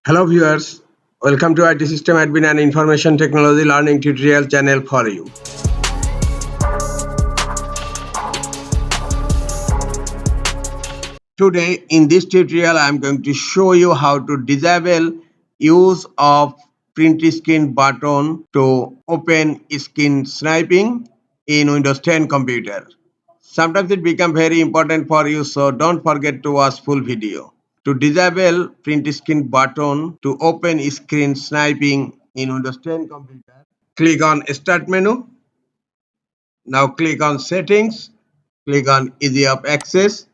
Hello viewers, welcome to IT System Admin and Information Technology Learning Tutorial channel for you. Today in this tutorial I am going to show you how to disable use of print screen button to open screen sniping in Windows 10 computer. Sometimes it becomes very important for you, so don't forget to watch full video. To disable print screen button to open screen sniping in Windows 10 computer, click on Start menu. Now click on Settings, click on Easy of Access,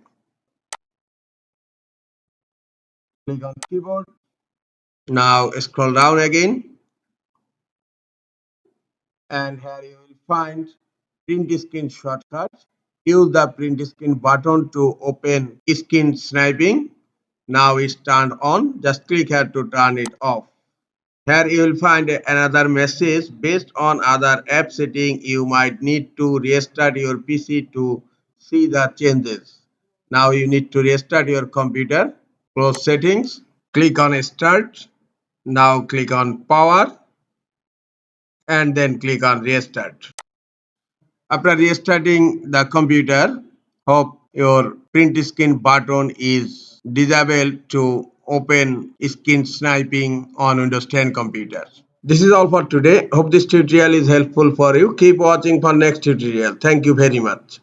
click on Keyboard. Now scroll down again and here you will find print screen shortcut. Use the print screen button to open screen sniping. Now it's turned on. Just click here to turn it off. Here you will find another message. Based on other app setting, you might need to restart your PC to see the changes. Now you need to restart your computer. Close settings. Click on Start. Now click on Power and then click on Restart. After restarting the computer, hope your print screen button is disabled to open screen sniping on Windows 10 computers. This is all for today. Hope this tutorial is helpful for you. Keep watching for next tutorial. Thank you very much.